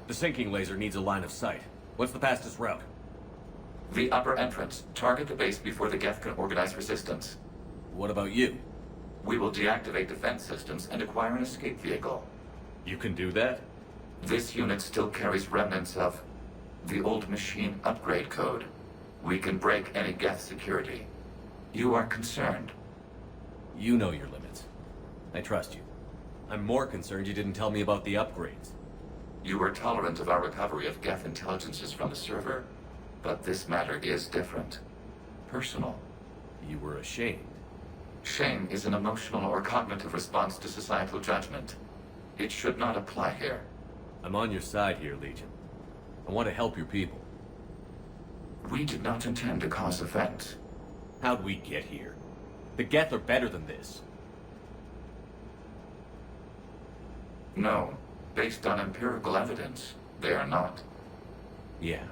The sinking laser needs a line of sight. What's the fastest route? The upper entrance. Target the base before the geth can organize resistance. What about you? We will deactivate defense systems and acquire an escape vehicle. You can do that? This unit still carries remnants of the old machine upgrade code. We can break any geth security. You are concerned. You know your limits. I trust you. I'm more concerned you didn't tell me about the upgrades. You were tolerant of our recovery of geth intelligences from the server, but this matter is different. Personal. You were ashamed. Shame is an emotional or cognitive response to societal judgment. It should not apply here. I'm on your side here, Legion. I want to help your people. We did not intend to cause offense. How'd we get here? The geth are better than this. No. Based on empirical evidence, they are not. Yeah.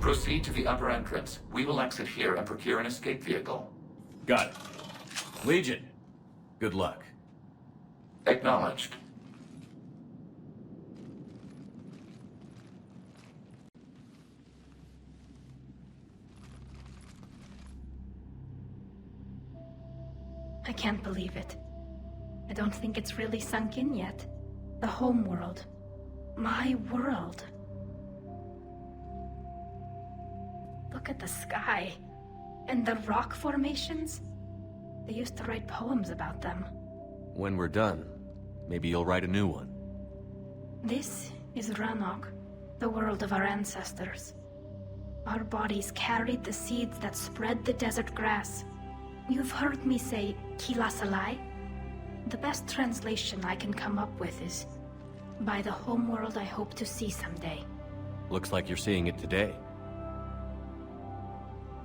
Proceed to the upper entrance. We will exit here and procure an escape vehicle. Got it. Legion, good luck. Acknowledged. I can't believe it. I don't think it's really sunk in yet. The home world. My world. Look at the sky. And the rock formations. They used to write poems about them. When we're done, maybe you'll write a new one. This is Rannoch, the world of our ancestors. Our bodies carried the seeds that spread the desert grass. You've heard me say, Kilasalai? The best translation I can come up with is, by the homeworld I hope to see someday. Looks like you're seeing it today.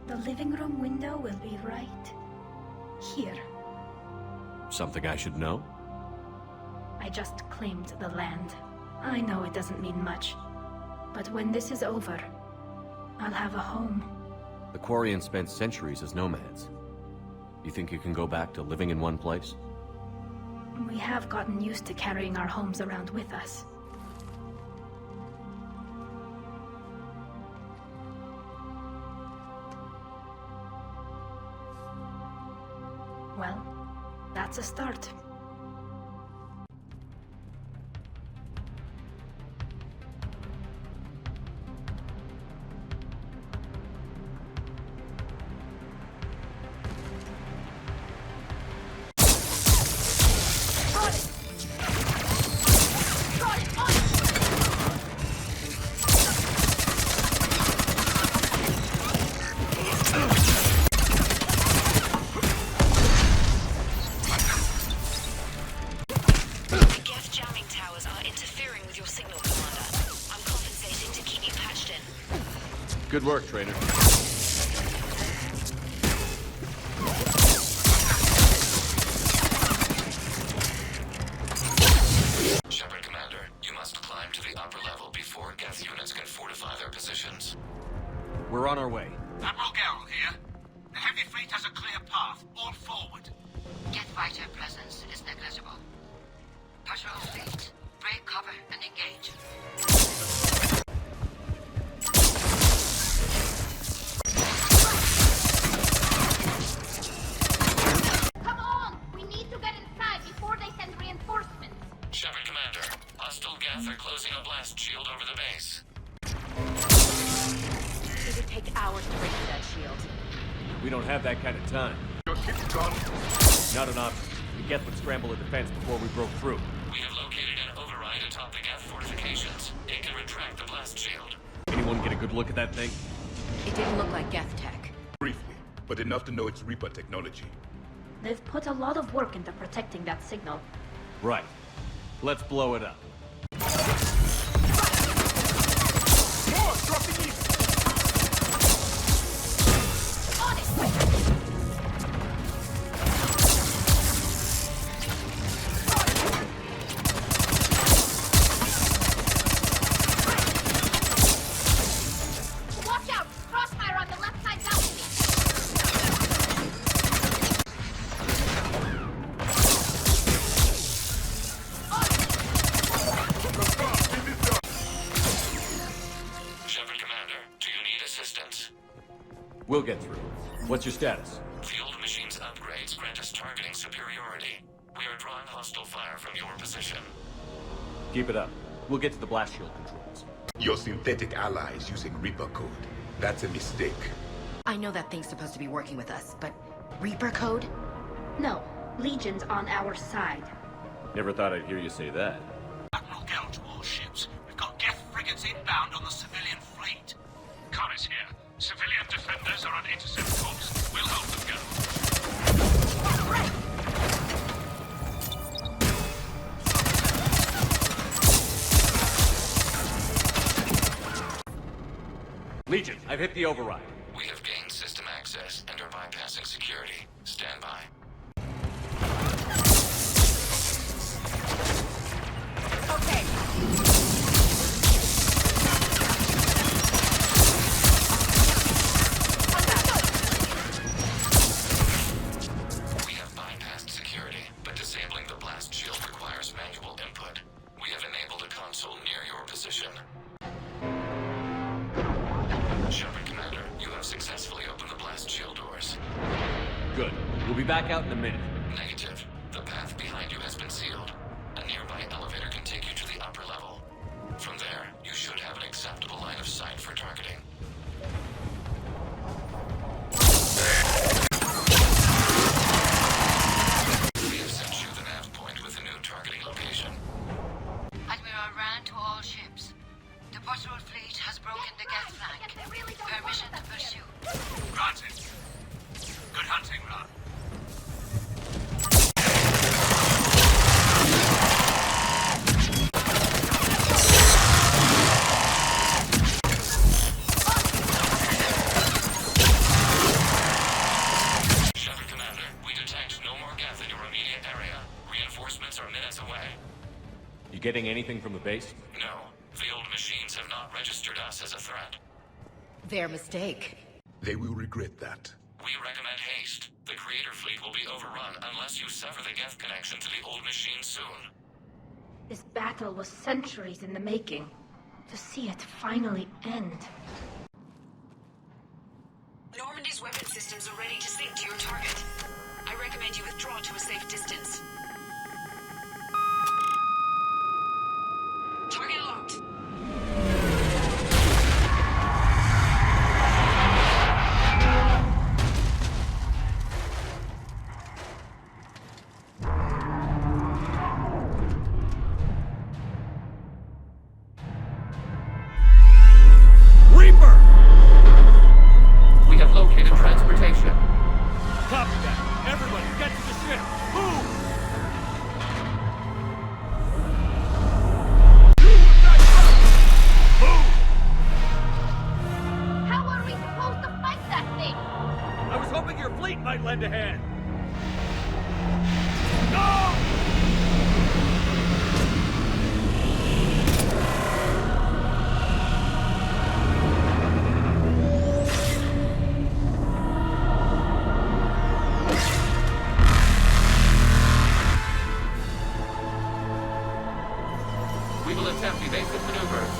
The living room window will be right here. Something I should know? I just claimed the land. I know it doesn't mean much, but when this is over, I'll have a home. The Quarians spent centuries as nomads. You think you can go back to living in one place? We have gotten used to carrying our homes around with us. Well, that's a start. Good work, Trainer. Shepard Commander, you must climb to the upper level before geth units can fortify their positions. We're on our way. Admiral Garrel here. The heavy fleet has a clear path. All forward. Geth fighter presence is negligible. Patrol fleet, break cover and engage. Come on! We need to get inside before they send reinforcements. Shepard Commander, hostile geth are closing a blast shield over the base. It would take hours to break through that shield. We don't have that kind of time. Your ship's gone. Not an option. The geth would scramble a defense before we broke through. We have located an override atop the geth fortifications. It can retract the blast shield. Anyone get a good look at that thing? It didn't look like geth tech. Briefly, but enough to know it's Reaper technology. They've put a lot of work into protecting that signal. Right. Let's blow it up. More! Dropping in! On it! Watch out! Crossfire on the left side balcony! We'll get through. What's your status? Field machines upgrades grant us targeting superiority. We are drawing hostile fire from your position. Keep it up. We'll get to the blast shield controls. Your synthetic ally is using Reaper code. That's a mistake. I know that thing's supposed to be working with us, but Reaper code? No, Legion's on our side. Never thought I'd hear you say that. Admiral Gelt warships. We've got geth frigates inbound on the civilian fleet. Corus here. Civilian defenders are on intercept course. We'll hold them, Gelt. Legion, I've hit the override. We have gained system access and are bypassing security. Stand by. Okay. We have bypassed security, but disabling the blast shield requires manual input. We have enabled a console near your position. Shepard Commander, you have successfully opened the blast shield doors. Good. We'll be back out in a minute. Negative. The path behind you has been sealed. A nearby elevator can take you to the upper level. From there, you should have an acceptable line of sight for targeting. We have sent you the nav point with a new targeting location. Admiral ran to all ships. The patrol fleet has broken the geth flank. Permission to pursue. Granted. Good hunting, Ron. Shepard Commander, we detect no more geth in your immediate area. Reinforcements are minutes away. You getting anything from the base? No, field machines have not registered us as a threat. Their mistake. They will regret that. We recommend haste. The Creator fleet will be overrun unless you sever the geth connection to the old machine soon. This battle was centuries in the making. To see it finally end. Normandy's weapon systems are ready to sync to your target. I recommend you withdraw to a safe distance. Target locked. Reaper! We have located transportation. Copy that. Everybody, get to the ship. Move! How are we supposed to fight that thing? I was hoping your fleet might lend a hand. No! We will attempt evasive maneuvers.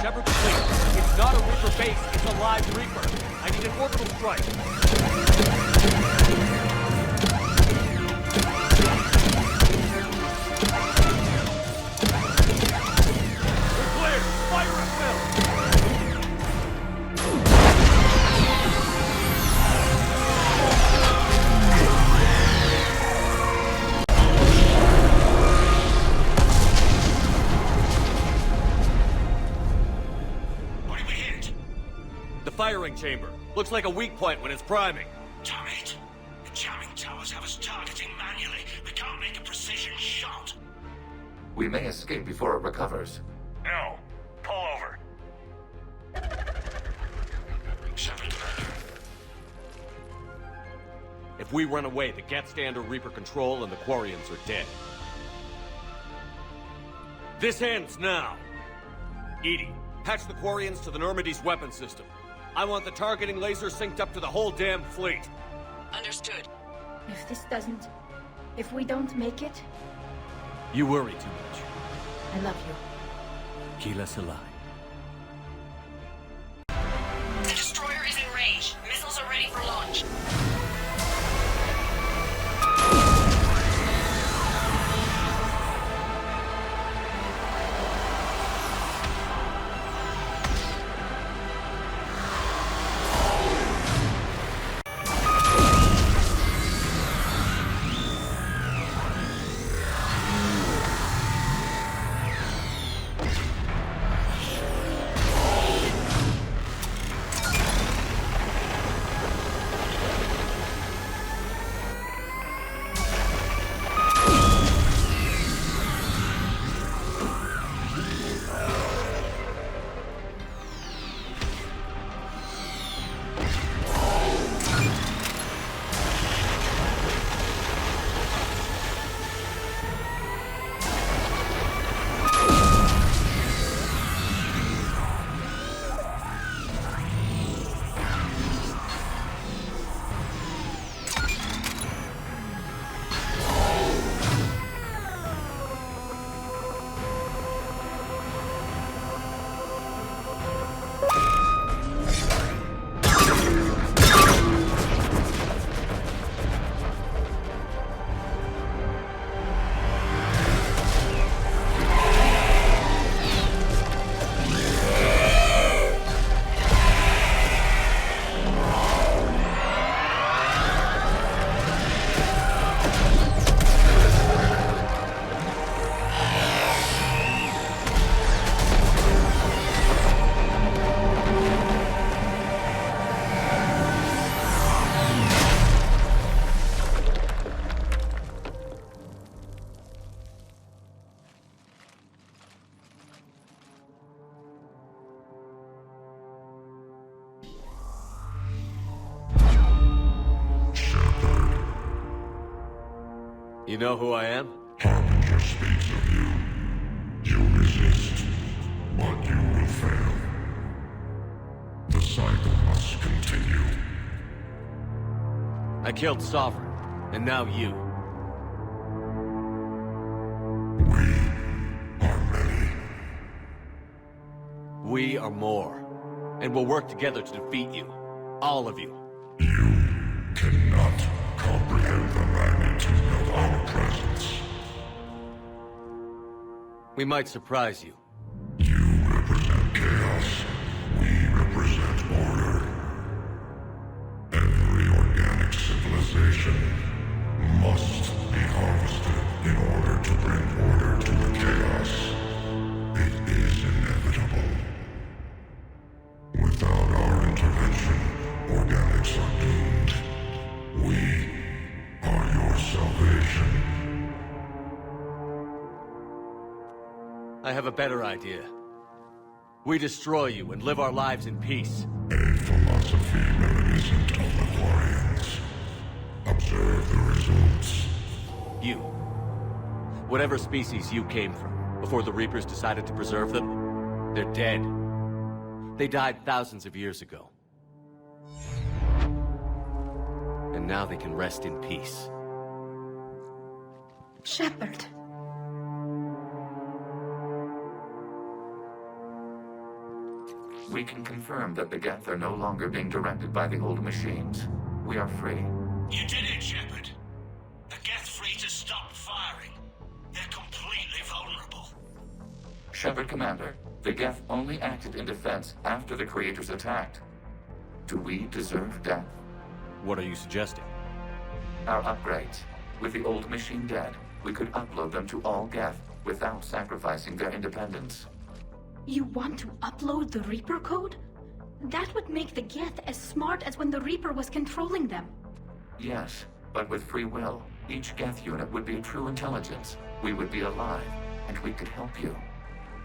Shepard complete. It's not a Reaper base, it's a live Reaper. I need an orbital strike. We're clear. Fire at will. What did we hit? The firing chamber. Looks like a weak point when it's priming. Damn it. The jamming towers have us targeting manually. We can't make a precision shot. We may escape before it recovers. No. Pull over. Shepard Commander. If we run away, the geth stand under Reaper control and the Quarians are dead. This ends now. Edie, patch the Quarians to the Normandy's weapon system. I want the targeting laser synced up to the whole damn fleet. Understood. If this doesn't... If we don't make it, You worry too much. I love you. Kila Salai. You know who I am? Harbinger speaks of you. You resist, but you will fail. The cycle must continue. I killed Sovereign, and now you. We are many. We are more. And we'll work together to defeat you. All of you. You cannot comprehend the magnitude of our presence. We might surprise you. You represent chaos. We represent order. Every organic civilization must be harvested in order to bring order to the chaos. It is inevitable. Without our intervention, organics are doomed. We are your salvation. I have a better idea. We destroy you and live our lives in peace. A philosophy reminiscent of the Quarians. Observe the results. You. Whatever species you came from, before the Reapers decided to preserve them, they're dead. They died thousands of years ago. And now they can rest in peace. Shepard. We can confirm that the geth are no longer being directed by the old machines. We are free. You did it, Shepard. The geth fleet has stopped firing. They're completely vulnerable. Shepard Commander, the geth only acted in defense after the creators attacked. Do we deserve death? What are you suggesting? Our upgrades. With the old machine dead, we could upload them to all geth without sacrificing their independence. You want to upload the Reaper code? That would make the geth as smart as when the Reaper was controlling them. Yes, but with free will, each geth unit would be a true intelligence. We would be alive, and we could help you.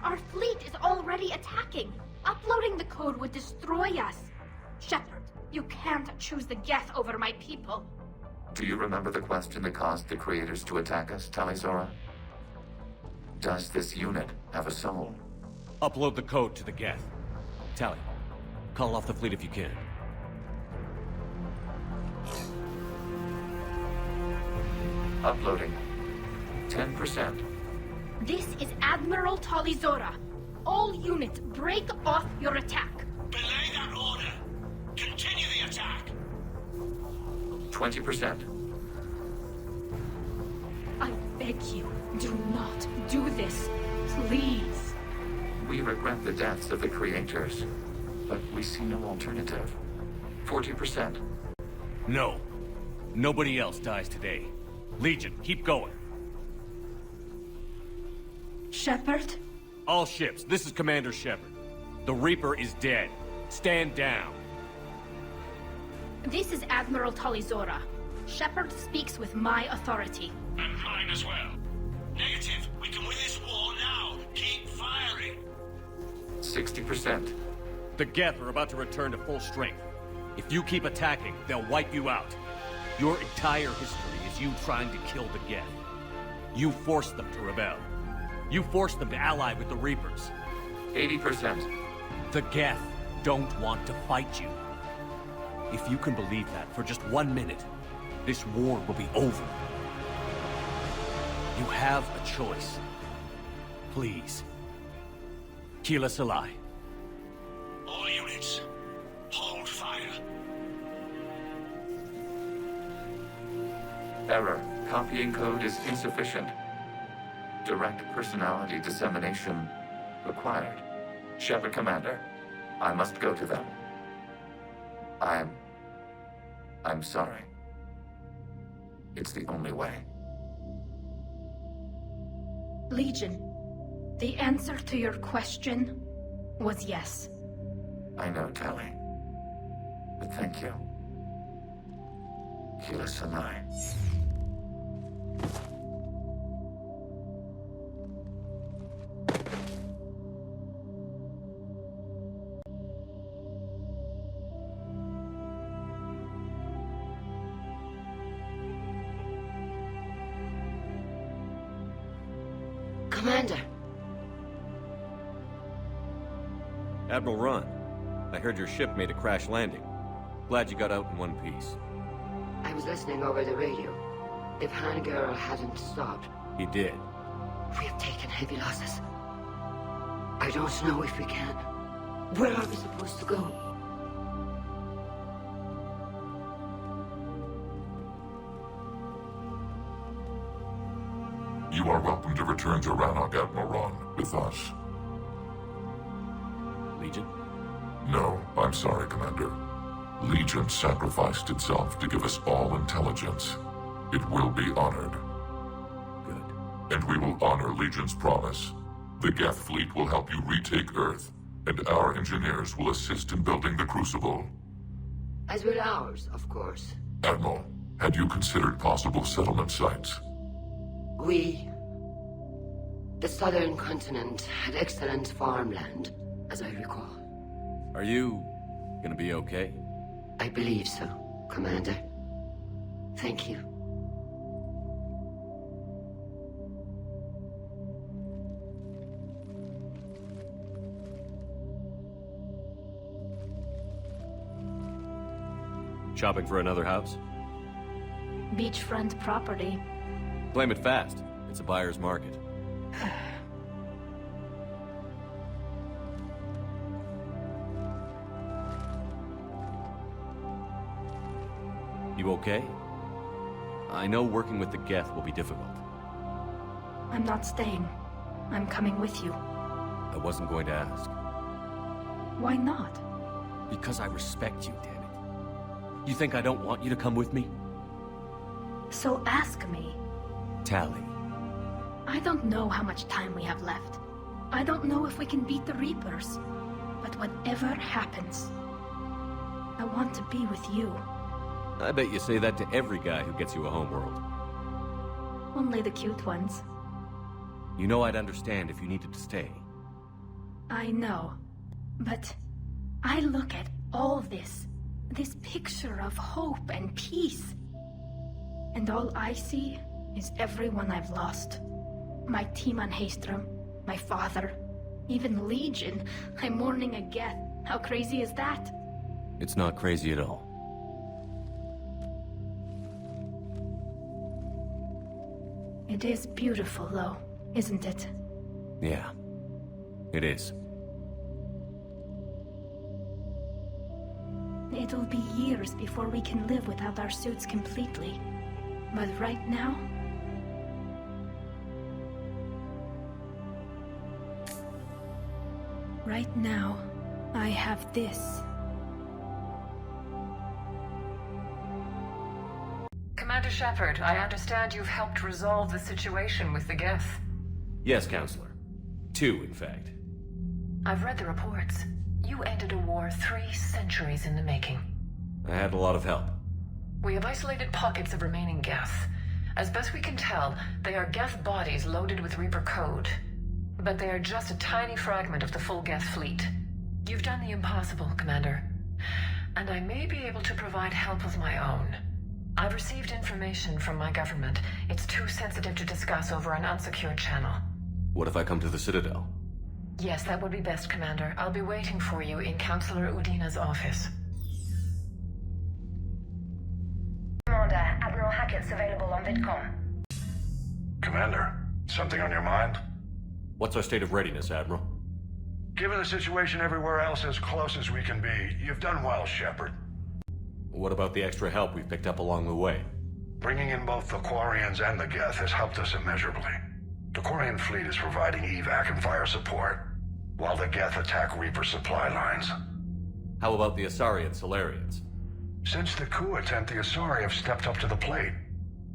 Our fleet is already attacking. Uploading the code would destroy us. Shepard, you can't choose the geth over my people. Do you remember the question that caused the creators to attack us, Talizora? Does this unit have a soul? Upload the code to the geth. Tally, call off the fleet if you can. Uploading. 10%. This is Admiral Talizora. All units, break off your attack. Belay that order. Continue the attack. 20%. I beg you, do not do this. Please. We regret the deaths of the creators, but we see no alternative. 40%. No. Nobody else dies today. Legion, keep going. Shepard? All ships, this is Commander Shepard. The Reaper is dead. Stand down. This is Admiral Talizora. Shepard speaks with my authority. And mine as well. Negative. We can win this war now. Keep firing. 60%. The geth are about to return to full strength. If you keep attacking, they'll wipe you out. Your entire history is you trying to kill the geth. You forced them to rebel. You forced them to ally with the Reapers. 80%. The geth don't want to fight you. If you can believe that for just 1 minute, this war will be over. You have a choice. Please. Keep us alive. All units, hold fire. Error. Copying code is insufficient. Direct personality dissemination required. Shepard Commander, I must go to them. I'm sorry. It's the only way. Legion, the answer to your question was yes. I know, Tally. But thank you. Keep us alive. Commander. Admiral Ron, I heard your ship made a crash landing. Glad you got out in one piece. I was listening over the radio. If Hangirl hadn't stopped... He did. We have taken heavy losses. I don't know if we can. Where are we supposed to go? You are welcome to return to Rannoch, Admiral Ron, with us. Legion? No, I'm sorry, Commander. Legion sacrificed itself to give us all intelligence. It will be honored. Good. And we will honor Legion's promise. The Geth fleet will help you retake Earth, and our engineers will assist in building the Crucible. As will ours, of course. Admiral, had you considered possible settlement sites? The southern continent had excellent farmland, as I recall. Are you gonna be okay? I believe so, Commander. Thank you. Shopping for another house? Beachfront property. Claim it fast. It's a buyer's market. You okay? I know working with the Geth will be difficult. I'm not staying. I'm coming with you. I wasn't going to ask. Why not? Because I respect you, damn it. You think I don't want you to come with me? So ask me. Tally. I don't know how much time we have left. I don't know if we can beat the Reapers. But whatever happens, I want to be with you. I bet you say that to every guy who gets you a homeworld. Only the cute ones. You know I'd understand if you needed to stay. I know. But I look at all this picture of hope and peace. And all I see is everyone I've lost. My team on Haestrom, my father, even Legion. I'm mourning a geth. How crazy is that? It's not crazy at all. It is beautiful, though, isn't it? Yeah, it is. It'll be years before we can live without our suits completely. But right now... Right now, I have this. Commander Shepard, I understand you've helped resolve the situation with the geth. Yes, Counselor. 2, in fact. I've read the reports. You ended a war 3 centuries in the making. I had a lot of help. We have isolated pockets of remaining geth. As best we can tell, they are geth bodies loaded with Reaper code. But they are just a tiny fragment of the full geth fleet. You've done the impossible, Commander. And I may be able to provide help of my own. I've received information from my government. It's too sensitive to discuss over an unsecured channel. What if I come to the Citadel? Yes, that would be best, Commander. I'll be waiting for you in Counselor Udina's office. Commander, Admiral Hackett's available on VidCom. Commander, something on your mind? What's our state of readiness, Admiral? Given the situation everywhere else as close as we can be, you've done well, Shepard. What about the extra help we've picked up along the way? Bringing in both the Quarians and the Geth has helped us immeasurably. The Quarian fleet is providing evac and fire support, while the Geth attack Reaper supply lines. How about the Asari and Solarians? Since the coup attempt, the Asari have stepped up to the plate.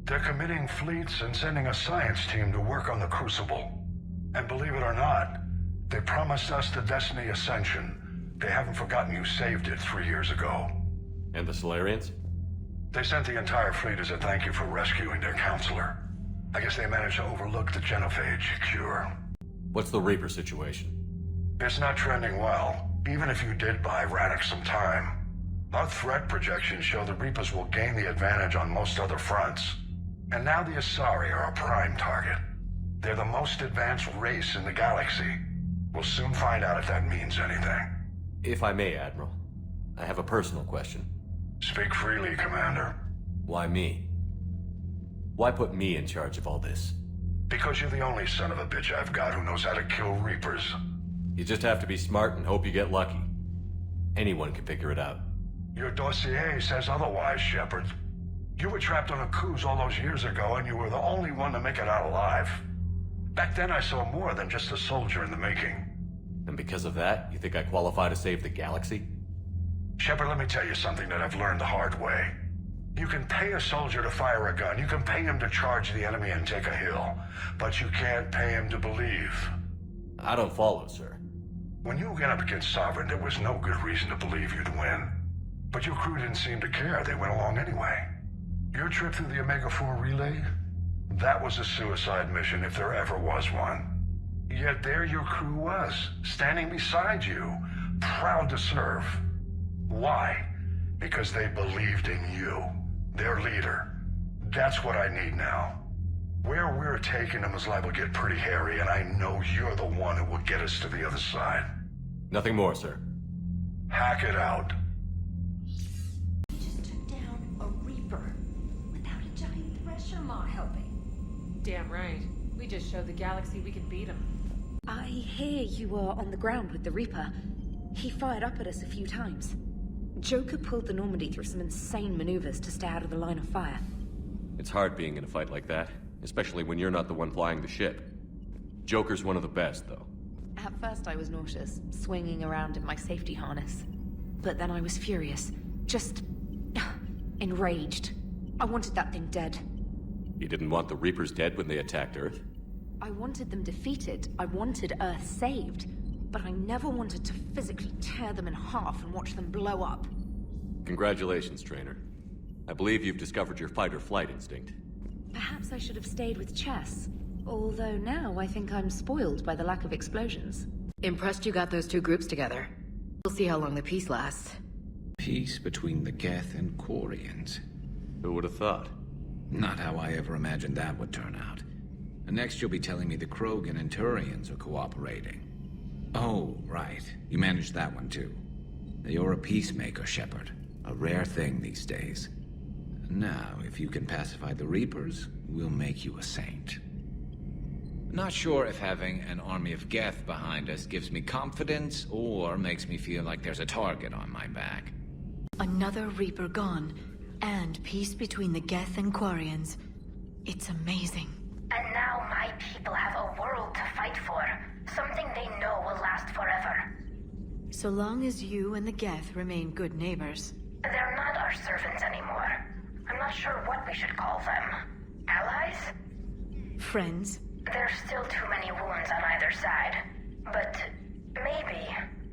They're committing fleets and sending a science team to work on the Crucible. And believe it or not, they promised us the Destiny Ascension. They haven't forgotten you saved it 3 years ago. And the Solarians? They sent the entire fleet as a thank you for rescuing their counselor. I guess they managed to overlook the genophage cure. What's the Reaper situation? It's not trending well, even if you did buy Rannoch some time. Our threat projections show the Reapers will gain the advantage on most other fronts. And now the Asari are a prime target. They're the most advanced race in the galaxy. We'll soon find out if that means anything. If I may, Admiral, I have a personal question. Speak freely, Commander. Why me? Why put me in charge of all this? Because you're the only son of a bitch I've got who knows how to kill Reapers. You just have to be smart and hope you get lucky. Anyone can figure it out. Your dossier says otherwise, Shepard. You were trapped on a cruise all those years ago, and you were the only one to make it out alive. Back then I saw more than just a soldier in the making. And because of that, you think I qualify to save the galaxy? Shepard, let me tell you something that I've learned the hard way. You can pay a soldier to fire a gun, you can pay him to charge the enemy and take a hill, but you can't pay him to believe. I don't follow, sir. When you went up against Sovereign, there was no good reason to believe you'd win. But your crew didn't seem to care, they went along anyway. Your trip through the Omega-4 relay? That was a suicide mission if there ever was one. Yet there your crew was, standing beside you, proud to serve. Why? Because they believed in you, their leader. That's what I need now. Where we're taking them is liable to get pretty hairy, and I know you're the one who will get us to the other side. Nothing more, sir. Hack it out. We just took down a Reaper without a giant pressure mar helping. Damn right. We just showed the galaxy we can beat him. I hear you were on the ground with the Reaper. He fired up at us a few times. Joker pulled the Normandy through some insane maneuvers to stay out of the line of fire. It's hard being in a fight like that, especially when you're not the one flying the ship. Joker's one of the best, though. At first I was nauseous, swinging around in my safety harness. But then I was furious. Just... enraged. I wanted that thing dead. You didn't want the Reapers dead when they attacked Earth? I wanted them defeated. I wanted Earth saved. But I never wanted to physically tear them in half and watch them blow up. Congratulations, Trainer. I believe you've discovered your fight-or-flight instinct. Perhaps I should have stayed with chess. Although now I think I'm spoiled by the lack of explosions. Impressed you got those two groups together. We'll see how long the peace lasts. Peace between the Geth and Quarians. Who would have thought? Not how I ever imagined that would turn out. And next you'll be telling me the Krogan and Turians are cooperating. Oh, right. You managed that one too. You're a peacemaker, Shepard. A rare thing these days. Now, if you can pacify the Reapers, we'll make you a saint. Not sure if having an army of Geth behind us gives me confidence or makes me feel like there's a target on my back. Another Reaper gone, and peace between the Geth and Quarians. It's amazing. And now my people have a world to fight for. Something they know will last forever. So long as you and the Geth remain good neighbors. They're not our servants anymore. I'm not sure what we should call them. Allies? Friends? There's still too many wounds on either side. But maybe,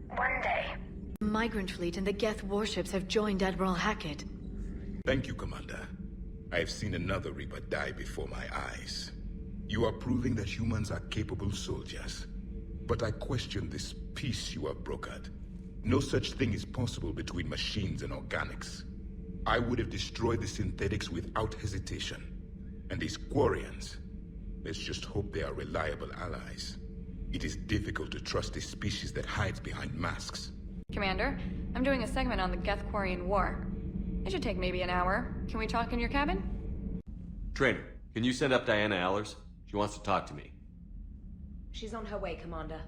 one day. The Migrant Fleet and the Geth warships have joined Admiral Hackett. Thank you, Commander. I have seen another Reaper die before my eyes. You are proving that humans are capable soldiers. But I question this peace you have brokered. No such thing is possible between machines and organics. I would have destroyed the synthetics without hesitation. And these Quarians, let's just hope they are reliable allies. It is difficult to trust a species that hides behind masks. Commander, I'm doing a segment on the Geth-Quarian War. It should take maybe an hour. Can we talk in your cabin? Trainer, can you send up Diana Allers? She wants to talk to me. She's on her way, Commander.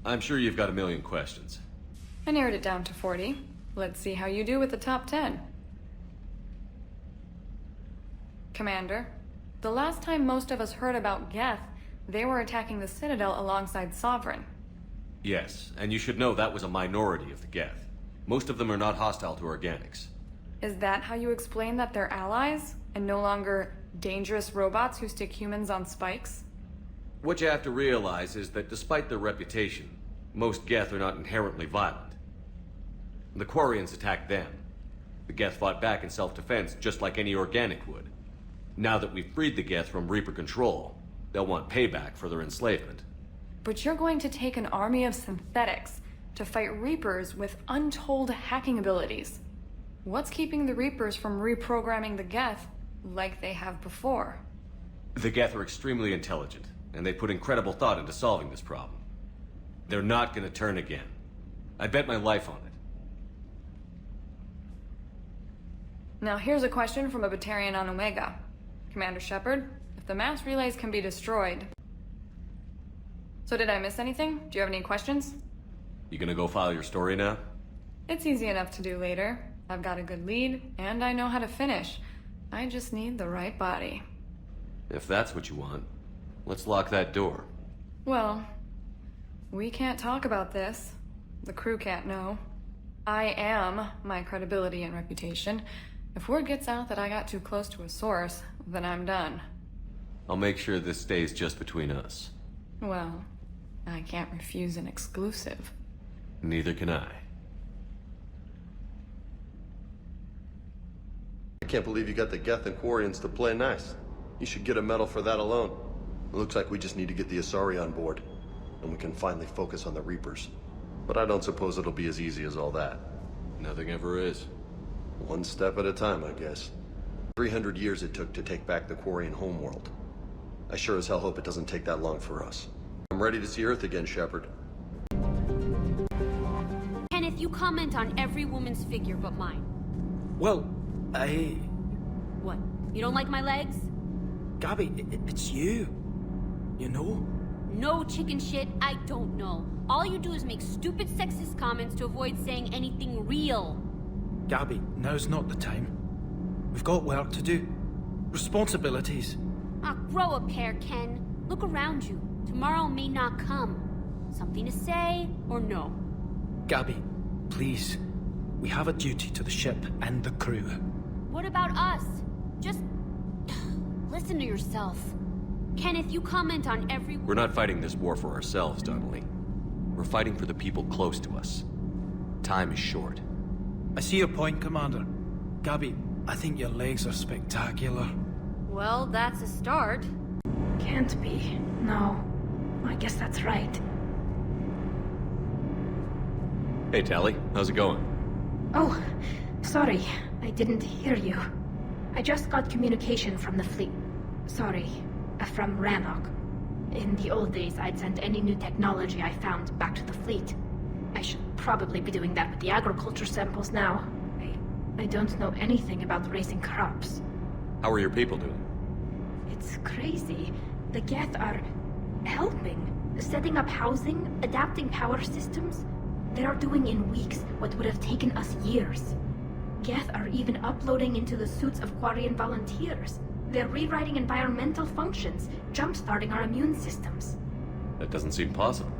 I'm sure you've got a million questions. I narrowed it down to 40. Let's see how you do with the top 10. Commander, the last time most of us heard about Geth, they were attacking the Citadel alongside Sovereign. Yes, and you should know that was a minority of the Geth. Most of them are not hostile to organics. Is that how you explain that they're allies, and no longer dangerous robots who stick humans on spikes? What you have to realize is that despite their reputation, most Geth are not inherently violent. The Quarians attacked them. The Geth fought back in self-defense just like any organic would. Now that we've freed the Geth from Reaper control, they'll want payback for their enslavement. But you're going to take an army of synthetics to fight Reapers with untold hacking abilities. What's keeping the Reapers from reprogramming the Geth like they have before? The Geth are extremely intelligent, and they put incredible thought into solving this problem. They're not gonna turn again. I bet my life on it. Now here's a question from a Batarian on Omega. Commander Shepard, if the mass relays can be destroyed... So did I miss anything? Do you have any questions? You gonna go file your story now? It's easy enough to do later. I've got a good lead, and I know how to finish. I just need the right body. If that's what you want, let's lock that door. Well, we can't talk about this. The crew can't know. I am my credibility and reputation. If word gets out that I got too close to a source, then I'm done. I'll make sure this stays just between us. Well, I can't refuse an exclusive. Neither can I. I can't believe you got the Geth and Quarians to play nice. You should get a medal for that alone. It looks like we just need to get the Asari on board, and we can finally focus on the Reapers. But I don't suppose it'll be as easy as all that. Nothing ever is. One step at a time, I guess. 300 years it took to take back the Quarian homeworld. I sure as hell hope it doesn't take that long for us. I'm ready to see Earth again, Shepard. Kenneth, you comment on every woman's figure but mine. Well, What? You don't like my legs? Gabby, it's you. You know? No chicken shit, I don't know. All you do is make stupid sexist comments to avoid saying anything real. Gabby, now's not the time. We've got work to do. Responsibilities. Ah, grow a pair, Ken. Look around you. Tomorrow may not come. Something to say, or no? Gabby, please. We have a duty to the ship and the crew. What about us? Just... listen to yourself. Kenneth, you comment on every... We're not fighting this war for ourselves, Donnelly. We're fighting for the people close to us. Time is short. I see your point, Commander. Gabby, I think your legs are spectacular. Well, that's a start. Can't be. No. I guess that's right. Hey, Tally. How's it going? Oh, sorry. I didn't hear you. I just got communication from the fleet. Sorry. From Rannoch. In the old days, I'd send any new technology I found back to the fleet. I should probably be doing that with the agriculture samples now. I don't know anything about raising crops. How are your people doing? It's crazy. The geth are helping. Setting up housing, adapting power systems. They are doing in weeks what would have taken us years. Geth are even uploading into the suits of Quarian volunteers. They're rewriting environmental functions, jump-starting our immune systems. That doesn't seem possible.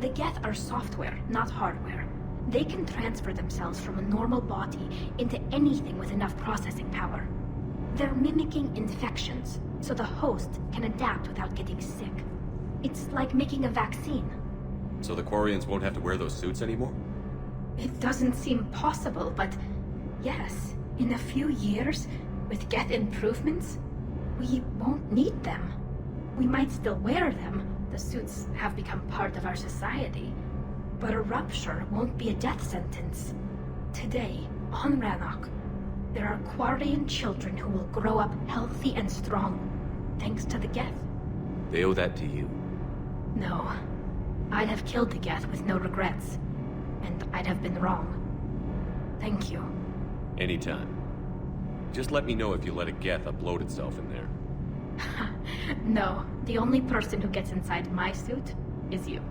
The geth are software, not hardware. They can transfer themselves from a normal body into anything with enough processing power. They're mimicking infections, so the host can adapt without getting sick. It's like making a vaccine. So the Quarians won't have to wear those suits anymore? It doesn't seem possible, but yes, in a few years, with geth improvements, we won't need them. We might still wear them. The suits have become part of our society. But a rupture won't be a death sentence. Today, on Rannoch, there are Quarian children who will grow up healthy and strong, thanks to the geth. They owe that to you. No. I'd have killed the geth with no regrets. And I'd have been wrong. Thank you. Anytime. Just let me know if you let a geth upload itself in there. No, the only person who gets inside my suit is you.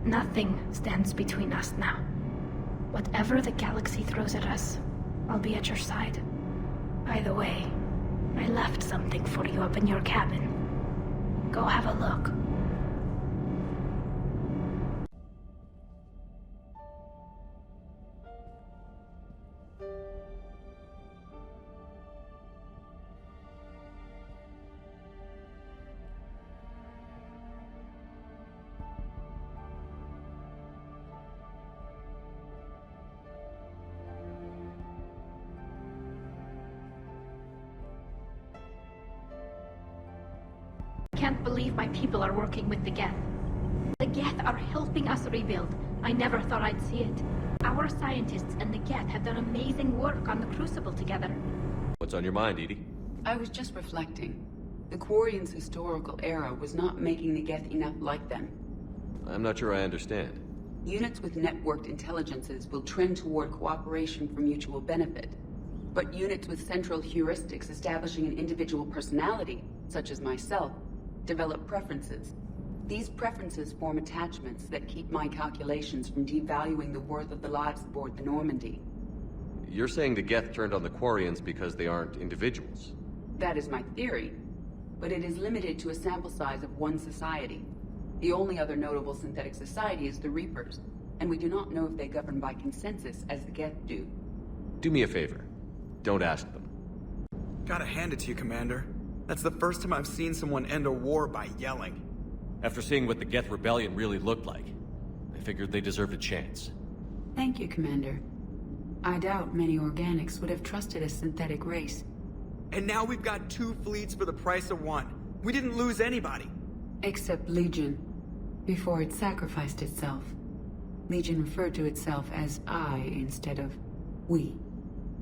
Nothing stands between us now. Whatever the galaxy throws at us, I'll be at your side. By the way, I left something for you up in your cabin. Go have a look. I can't believe my people are working with the geth. The geth are helping us rebuild. I never thought I'd see it. Our scientists and the geth have done amazing work on the Crucible together. What's on your mind, Edie? I was just reflecting. The Quarians' historical era was not making the geth enough like them. I'm not sure I understand. Units with networked intelligences will trend toward cooperation for mutual benefit. But units with central heuristics establishing an individual personality, such as myself, develop preferences. These preferences form attachments that keep my calculations from devaluing the worth of the lives aboard the Normandy. You're saying the geth turned on the Quarians because they aren't individuals? That is my theory, but it is limited to a sample size of one society. The only other notable synthetic society is the Reapers, and we do not know if they govern by consensus as the geth do. Do me a favor. Don't ask them. Gotta hand it to you, Commander. That's the first time I've seen someone end a war by yelling. After seeing what the Geth Rebellion really looked like, I figured they deserved a chance. Thank you, Commander. I doubt many organics would have trusted a synthetic race. And now we've got 2 fleets for the price of 1. We didn't lose anybody. Except Legion, before it sacrificed itself. Legion referred to itself as I instead of we.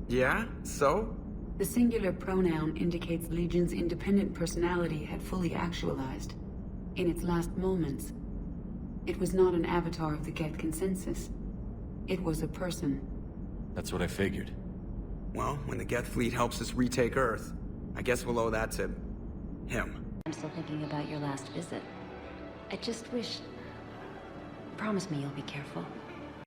Yeah? So? The singular pronoun indicates Legion's independent personality had fully actualized. In its last moments, it was not an avatar of the Geth consensus. It was a person. That's what I figured. Well, when the Geth fleet helps us retake Earth, I guess we'll owe that to him. I'm still thinking about your last visit. I just wish... Promise me you'll be careful.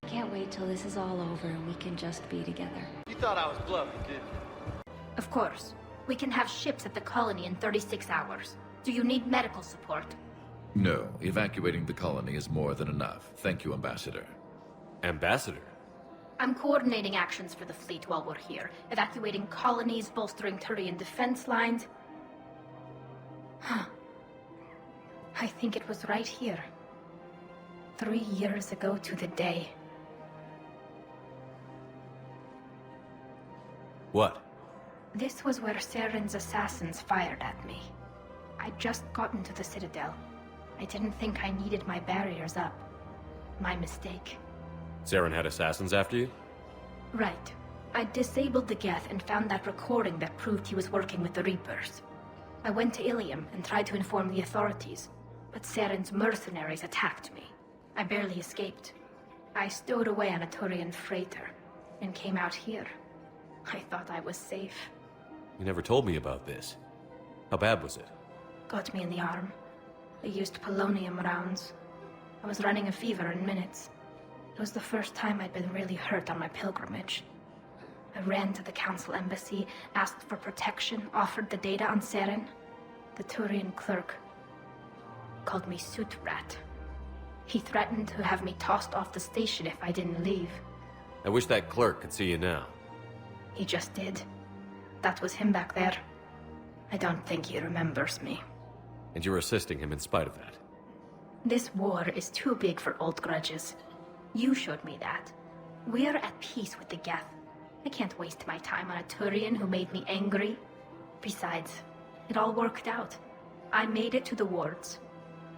I can't wait till this is all over and we can just be together. You thought I was bluffing, didn't you? Of course. We can have ships at the colony in 36 hours. Do you need medical support? No, evacuating the colony is more than enough. Thank you, Ambassador. Ambassador? I'm coordinating actions for the fleet while we're here. Evacuating colonies, bolstering Turian defense lines. Huh. I think it was right here. 3 years ago to the day. What? This was where Saren's assassins fired at me. I'd just gotten to the Citadel. I didn't think I needed my barriers up. My mistake. Saren had assassins after you? Right. I disabled the Geth and found that recording that proved he was working with the Reapers. I went to Ilium and tried to inform the authorities, but Saren's mercenaries attacked me. I barely escaped. I stowed away on a Turian freighter and came out here. I thought I was safe. You never told me about this. How bad was it? Got me in the arm. They used polonium rounds. I was running a fever in minutes. It was the first time I'd been really hurt on my pilgrimage. I ran to the Council embassy, asked for protection, offered the data on Saren. The Turian clerk called me Soot Rat. He threatened to have me tossed off the station if I didn't leave. I wish that clerk could see you now. He just did. That was him back there. I don't think he remembers me. And you're assisting him in spite of that. This war is too big for old grudges. You showed me that. We're at peace with the Geth. I can't waste my time on a Turian who made me angry. Besides, it all worked out. I made it to the wards.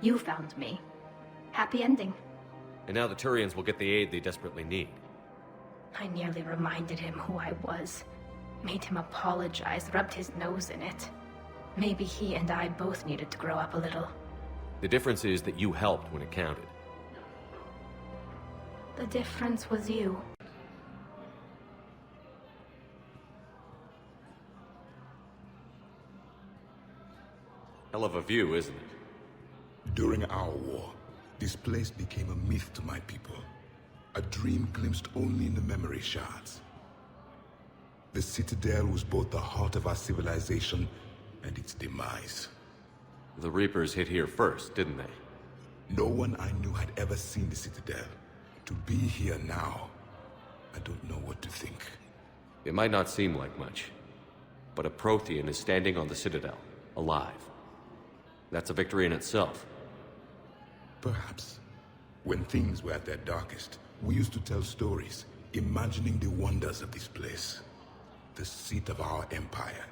You found me. Happy ending. And now the Turians will get the aid they desperately need. I nearly reminded him who I was. Made him apologize, rubbed his nose in it. Maybe he and I both needed to grow up a little. The difference is that you helped when it counted. The difference was you. Hell of a view, isn't it? During our war, this place became a myth to my people. A dream glimpsed only in the memory shards. The Citadel was both the heart of our civilization and its demise. The Reapers hit here first, didn't they? No one I knew had ever seen the Citadel. To be here now, I don't know what to think. It might not seem like much, but a Prothean is standing on the Citadel, alive. That's a victory in itself. Perhaps. When things were at their darkest, we used to tell stories, imagining the wonders of this place. The seat of our empire,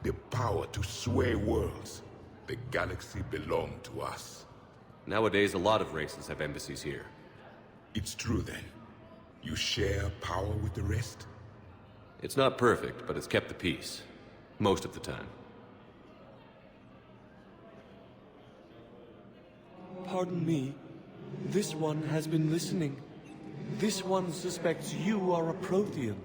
the power to sway worlds. The galaxy belonged to us. Nowadays, a lot of races have embassies here. It's true then. You share power with the rest? It's not perfect, but it's kept the peace. Most of the time. pardon me. This one has been listening. This one suspects you are a Prothean.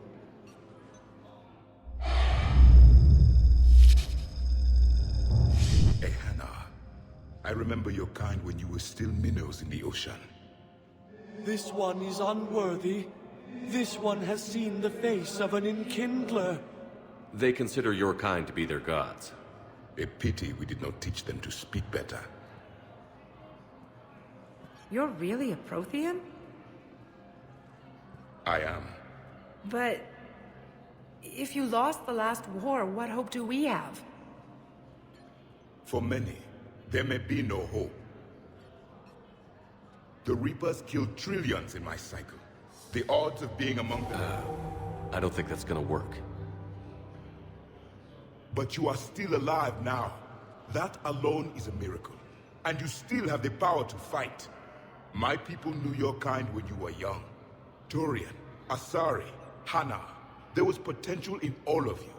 Hey, Hannah. I remember your kind when you were still minnows in the ocean. This one is unworthy. This one has seen the face of an enkindler. They consider your kind to be their gods. A pity we did not teach them to speak better. You're really a Prothean? I am. But if you lost the last war, what hope do we have? For many, there may be no hope. The Reapers killed trillions in my cycle. The odds of being among them... I don't think that's gonna work. But you are still alive now. That alone is a miracle. And you still have the power to fight. My people knew your kind when you were young. Turian, Asari, Hannah. There was potential in all of you.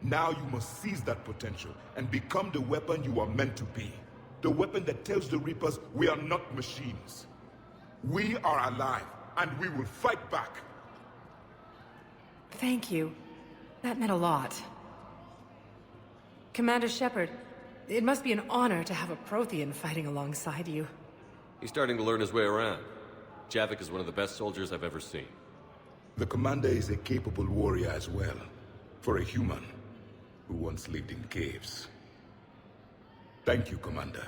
Now you must seize that potential and become the weapon you are meant to be. The weapon that tells the Reapers we are not machines. We are alive, and we will fight back. Thank you. That meant a lot. Commander Shepard, it must be an honor to have a Prothean fighting alongside you. He's starting to learn his way around. Javik is one of the best soldiers I've ever seen. The commander is a capable warrior as well. For a human who once lived in caves. Thank you, Commander.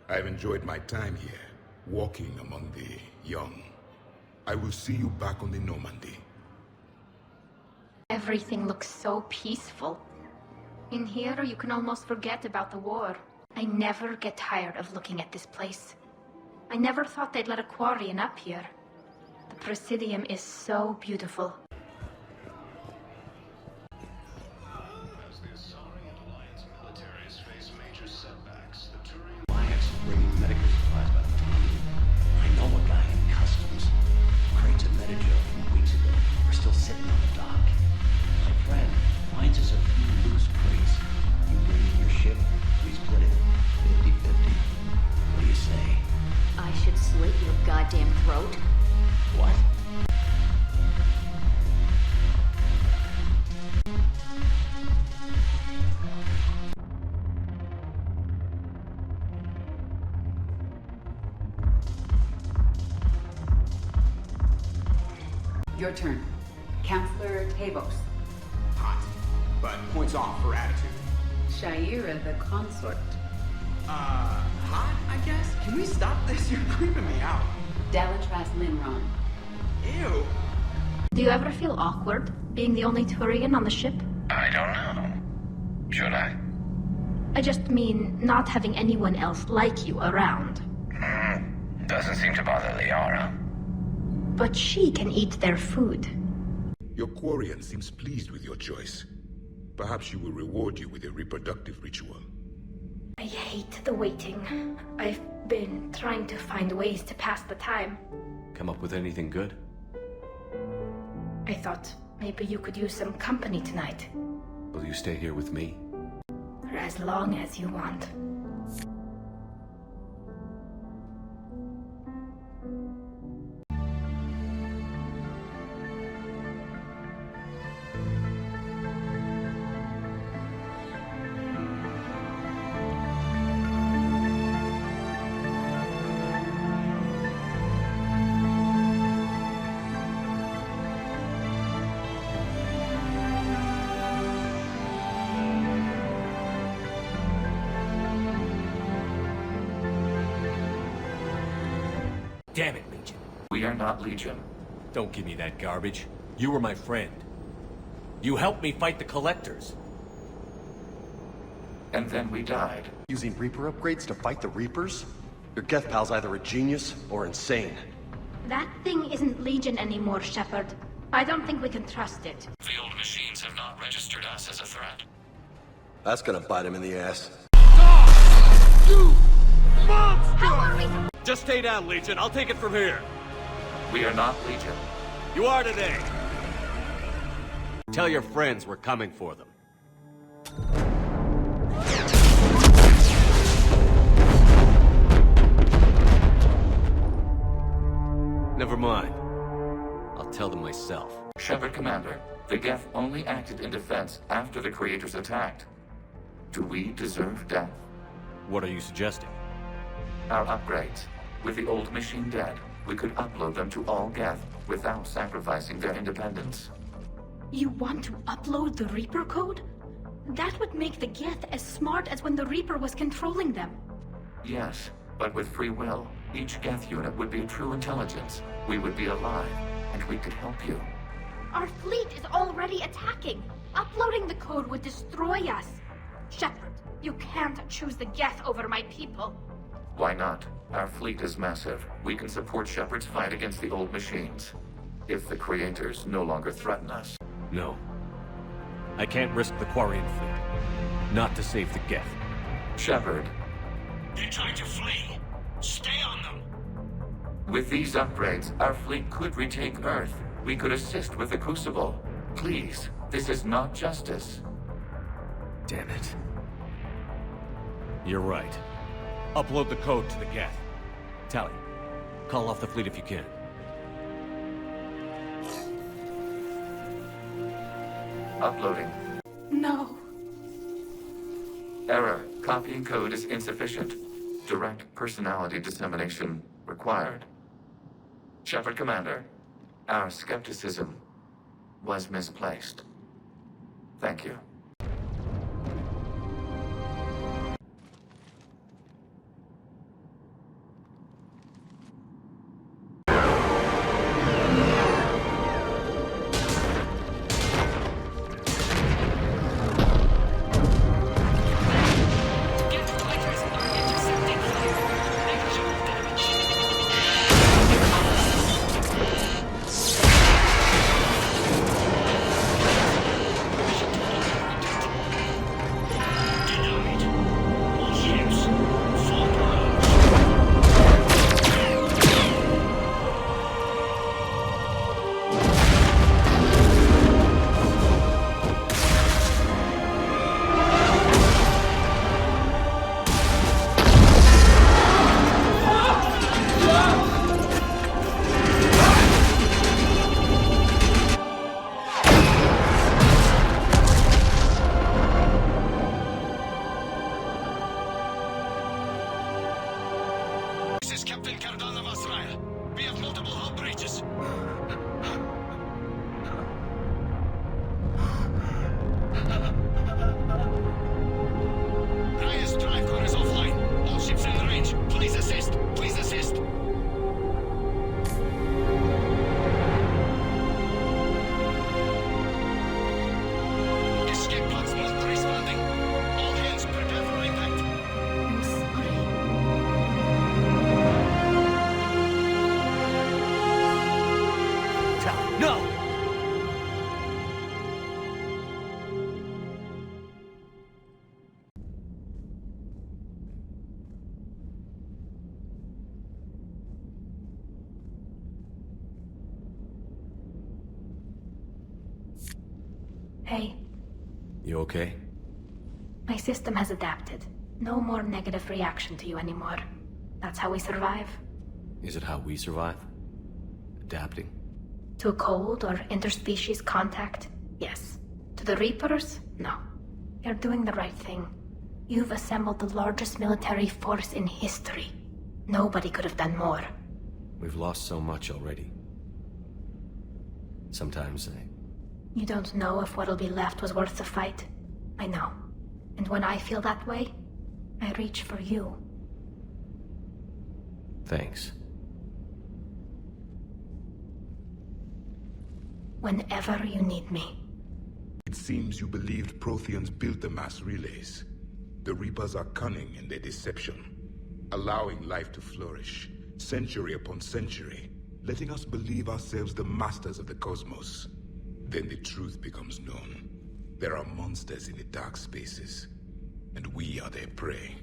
I've enjoyed my time here, walking among the young. I will see you back on the Normandy. Everything looks so peaceful. In here, you can almost forget about the war. I never get tired of looking at this place. I never thought they'd let a Quarian up here. The Presidium is so beautiful. As the Asari and Alliance militaries face major setbacks, the Turian Alliance is bringing medical supplies by the ton. I know a guy in customs. Crates of Metagel from weeks ago are still sitting on the dock. My friend finds us a few loose crates. You bring in your ship, we split it 50-50. What do you say? I should slit your goddamn throat? What? Your turn. Counselor Tavos. Hot, but points off for attitude. Shaira, the consort. Hot, I guess? Can we stop this? You're creeping me out. Dalatras Linron. Ew. Do you ever feel awkward, being the only Turian on the ship? I don't know. Should I? I just mean not having anyone else like you around. Doesn't seem to bother Liara. But she can eat their food. Your Quarian seems pleased with your choice. Perhaps she will reward you with a reproductive ritual. I hate the waiting. I've been trying to find ways to pass the time. Come up with anything good? I thought maybe you could use some company tonight. Will you stay here with me? For as long as you want. Damn it, Legion. We are not Legion. Don't give me that garbage. You were my friend. You helped me fight the Collectors. And then we died. Using Reaper upgrades to fight the Reapers? Your Geth pal's either a genius or insane. That thing isn't Legion anymore, Shepard. I don't think we can trust it. The old machines have not registered us as a threat. That's gonna bite him in the ass. You monster! Just stay down, Legion. I'll take it from here. We are not Legion. You are today. Tell your friends we're coming for them. myself. Shepard Commander, the geth only acted in defense after the creators attacked. Do we deserve death? What are you suggesting? Our upgrades. With the old machine dead, we could upload them to all geth without sacrificing their independence. You want to upload the Reaper code? That would make the geth as smart as when the Reaper was controlling them. Yes, but with free will, each geth unit would be a true intelligence. We would be alive, and we could help you. Our fleet is already attacking. Uploading the code would destroy us. Shepard, you can't choose the geth over my people. Why not? Our fleet is massive. We can support Shepard's fight against the old machines. If the creators no longer threaten us. No. I can't risk the Quarian fleet. Not to save the geth. Shepard. They're trying to flee. Stay on them. With these upgrades, our fleet could retake Earth. We could assist with the Crucible. Please, this is not justice. Damn it. You're right. Upload the code to the geth. Tally, call off the fleet if you can. Uploading. No. Error. Copying code is insufficient. Direct personality dissemination required. Shepard Commander, our skepticism was misplaced. Thank you. Hey. You okay? My system has adapted. No more negative reaction to you anymore. That's how we survive. Is it how we survive? Adapting? To cold or interspecies contact, yes. To the Reapers, no. You're doing the right thing. You've assembled the largest military force in history. Nobody could have done more. We've lost so much already. Sometimes You don't know if what'll be left was worth the fight. I know. And when I feel that way, I reach for you. Thanks. Whenever you need me. It seems you believed Protheans built the mass relays. The Reapers are cunning in their deception, allowing life to flourish, century upon century, letting us believe ourselves the masters of the cosmos. Then the truth becomes known. There are monsters in the dark spaces, and we are their prey.